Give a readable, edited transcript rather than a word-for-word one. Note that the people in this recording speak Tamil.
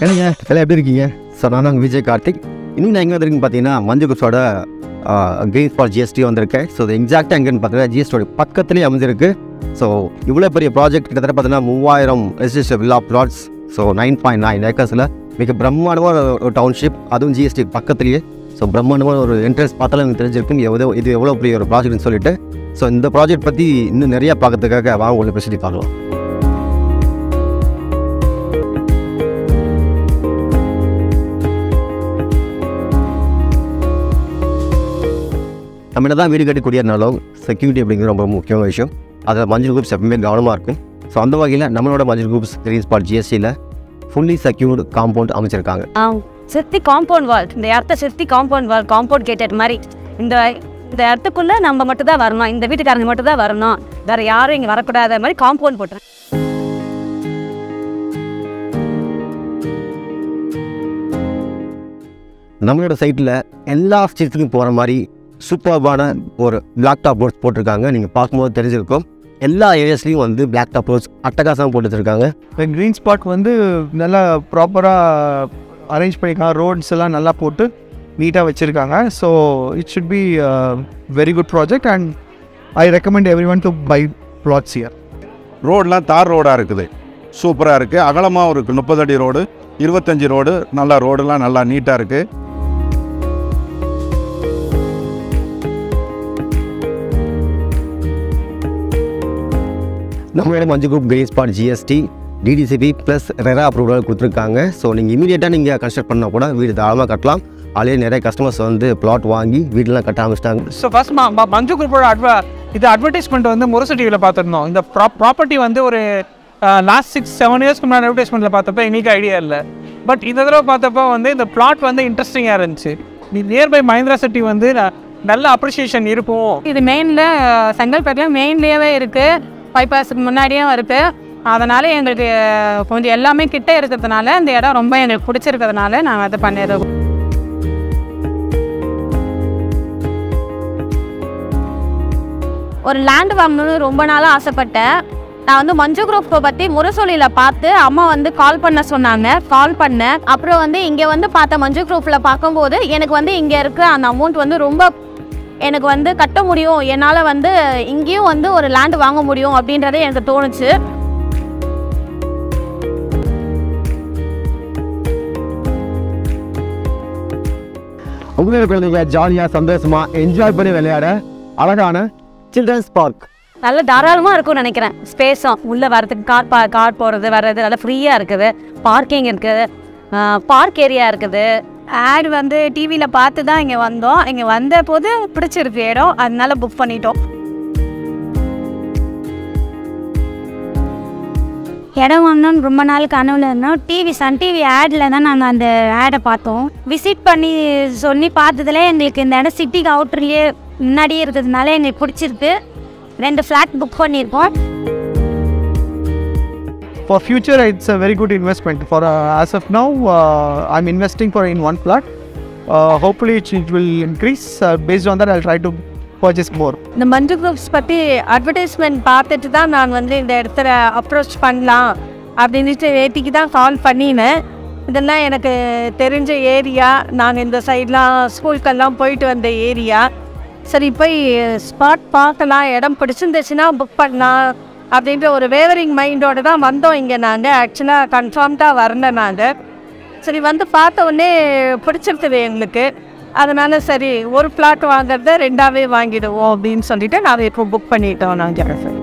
என்னங்க எல்லாம் எப்படி இருக்கீங்க? சார் நான் விஜய் கார்த்திக். இன்னும் நான் எங்கே வந்திருக்கேன்னு பார்த்தீங்கன்னா மஞ்சள் குப்ஸோட Greenspot GST வந்திருக்கேன். ஸோ இது எக்ஸாக்டாக எங்கேன்னு பார்த்தீங்கன்னா ஜிஎஸ்டியோட பக்கத்துலேயே அமைஞ்சிருக்கு. ஸோ இவ்வளோ பெரிய ப்ராஜெக்ட் கிட்டத்தட்ட பார்த்தீங்கன்னா 3000 ரெசிடென்ஷியல் வில்லா ப்ளாட்ஸ். ஸோ 9.9 ஏக்கர்ஸில் மிக பிரம்மாண்டமான ஒரு டவுன்ஷிப், அதுவும் ஜிஎஸ்டி பக்கத்துலேயே. ஸோ பிரம்மாண்டமான ஒரு என்ட்ரன்ஸ் பார்த்தாலும் எனக்கு தெரிஞ்சிருக்கும் இது எவ்வளோ பெரிய ஒரு ப்ராஜெக்ட்னு சொல்லிட்டு. ஸோ இந்த ப்ராஜெக்ட் பற்றி இன்னும் நிறையா பார்க்கறதுக்காக வாங்க உங்களை பேசிட்டு பார்க்கலாம். நம்ம என்ன தான் வீடு கட்டி குடியேறினாலும் செக்யூரிட்டி அப்படிங்கிறது ரொம்ப முக்கியமான விஷயம். அதில் மஞ்சள் குரூப்ஸ் எப்பவுமே கவனமாக இருக்கும். ஸோ அந்த வகையில் நம்மளோட மஞ்சள் குரூப்ஸ் Greenspot GSTயில் ஃபுல்லி செக்யூர்டு காம்பவுண்ட் அமைச்சிருக்காங்க. சுற்றி காம்பவுண்ட் வால், இந்த இடத்த சுற்றி காம்பவுண்ட் வால், காம்பவுண்ட் கேட்டட் மாதிரி இந்த இடத்துக்குள்ளே நம்ம மட்டும் தான் வரணும், இந்த வீட்டுக்காரங்க மட்டும் தான் வரணும், வேறு யாரும் இங்கே வரக்கூடாத மாதிரி காம்பவுண்ட் போட்டுறேன். நம்மளோட சைட்டில் எல்லா ஸ்ட்ரீட்ஸுக்கும் போகிற மாதிரி சூப்பர்பான ஒரு பிளாக் டாப் ரோட்ஸ் போட்டிருக்காங்க. நீங்கள் பார்க்கும்போது தெரிஞ்சிருக்கும். எல்லா ஏரியாஸ்லேயும் வந்து பிளாக் டாப் ரோட்ஸ் அட்டகாசமாக போட்டு வச்சுருக்காங்க. இப்போ Greenspot வந்து நல்லா ப்ராப்பராக அரேஞ்ச் பண்ணியிருக்காங்க. ரோட்ஸ் எல்லாம் நல்லா போட்டு நீட்டாக வச்சுருக்காங்க. So it should be very good project and I recommend everyone to buy plots here. ரோடெலாம் தார் ரோடாக இருக்குது, சூப்பராக இருக்குது. அகலமாக இருக்குது, 30 அடி ரோடு, 25 ரோடு, நல்லா ரோடெல்லாம் நல்லா நீட்டாக இருக்குது. நம்மளோட மஞ்சள் group Greenspot GST DDCP plus RERA approval கொடுத்துருக்காங்க. ஸோ நீங்கள் இமீடியட்டாக நீங்கள் கன்ஸ்ட்ரக்ட் பண்ணால் கூட வீடு தாராளமாக கட்டலாம். அதிலே நிறைய கஸ்டமர்ஸ் வந்து பிளாட் வாங்கி வீடெலாம் கட்ட ஆரம்பிச்சிட்டாங்க. ஸோ ஃபர்ஸ்ட் மஞ்சள் குரூப்போட அட்வர்டைஸ்மெண்ட் வந்து முரசு டிவியில் பார்த்துருந்தோம். இந்த ப்ராப்பர்ட்டி வந்து ஒரு லாஸ்ட் 6-7 இயர்ஸ்க்கு முன்னாடி அட்வர்டைஸ்மெண்ட்டில் பார்த்தப்போ எங்களுக்கு ஐடியா இல்லை. பட் இந்த தடவை பார்த்தப்போ வந்து இந்த பிளாட் வந்து இன்ட்ரெஸ்டிங்காக இருந்துச்சு. நியர்பை மஹிந்திரா சிட்டி வந்து நல்ல அப்ரிசியேஷன் இருக்கும். இது மெயினில் செங்கல்பேட்டில் மெயின்லேயே இருக்குது, பைபாஸுக்கு முன்னாடியும் இருக்குது. அதனால் எங்களுக்கு கொஞ்சம் எல்லாமே கிட்டே இருக்கிறதுனால இந்த இடம் ரொம்ப எங்களுக்கு பிடிச்சிருக்கிறதுனால நாங்கள் அதை பண்ணிடுறோம். ஒரு லேண்ட் வாங்கணும்னு ரொம்ப நாளாக ஆசைப்பட்டேன். நான் வந்து மஞ்சள் குரூப்பை பற்றி முரசொலியில் பார்த்து அம்மா வந்து கால் பண்ண சொன்னாங்க. கால் பண்ணேன். அப்புறம் வந்து இங்கே வந்து பார்த்த மஞ்சள் குரூப்பில் பார்க்கும்போது எனக்கு வந்து இங்கே இருக்க அந்த அமௌண்ட் வந்து ரொம்ப எனக்கு வந்து கட்ட முடியும், என்னால் வந்து இங்கேயும் வந்து ஒரு லேண்ட் வாங்க முடியும் அப்படின்றதே எனக்கு தோணுச்சு. உங்களோட குழந்தைங்க ஜாலியாக சந்தோஷமாக என்ஜாய் பண்ணி விளையாட அழகான சில்ட்ரன்ஸ் பார்க் நல்ல தாராளமாக இருக்கும்னு நினைக்கிறேன். ஸ்பேஸும் உள்ளே வரதுக்கு கார் போகிறது வர்றது நல்லா ஃப்ரீயாக இருக்குது. பார்க்கிங் இருக்குது, பார்க் ஏரியா இருக்குது. ஆட் வந்து டிவியில் பார்த்து தான் இங்கே வந்தோம். இங்கே வந்த போது பிடிச்சிருக்கு இடம், அதனால புக் பண்ணிட்டோம். இடம் வாங்கணும்னு ரொம்ப நாள் கனவுல இருந்தோம். சன் டிவி ஆடில் தான் நாங்கள் அந்த ஆடை பார்த்தோம். விசிட் பண்ணி சொல்லி பார்த்ததுல எங்களுக்கு இந்த இடம் சிட்டிக்கு அவுட்டர்லேயே முன்னாடியே இருக்கிறதுனால எங்களுக்கு பிடிச்சிருக்கு. 2 ஃப்ளாட் புக் பண்ணியிருக்கோம். For future, it's a very good investment. For as of now, I'm investing in one flat. Hopefully, it will increase. Based on that, I'll try to purchase more. இந்த மஞ்சள் குரூப்ஸ் பற்றி அட்வர்டைஸ்மெண்ட் பார்த்துட்டு தான் நான் வந்து இந்த இடத்துல அப்ரோச் பண்ணலாம் அப்படின்ட்டு வேட்டிக்கு தான் கால் பண்ணினேன். இதெல்லாம் எனக்கு தெரிஞ்ச ஏரியா, நாங்கள் இந்த சைட்லாம் ஸ்கூலுக்கெல்லாம் போயிட்டு வந்த ஏரியா. சரி போய் ஸ்பாட் பார்க்கலாம், இடம் பிடிச்சிருந்துச்சுன்னா புக் பண்ணலாம் அப்படின்ற ஒரு வேவரிங் மைண்டோடு தான் வந்தோம் இங்கே. நாங்கள் ஆக்சுவலாக கன்ஃபார்ம்டாக வரல. நாங்கள் சரி வந்து பார்த்த உடனே பிடிச்சிருக்குது எங்களுக்கு. அதனால் சரி ஒரு பிளாட் வாங்குறத 2ஆவே வாங்கிடுவோம் அப்படின்னு சொல்லிட்டு நாங்கள் இப்போ புக் பண்ணிட்டோம். நாங்கள்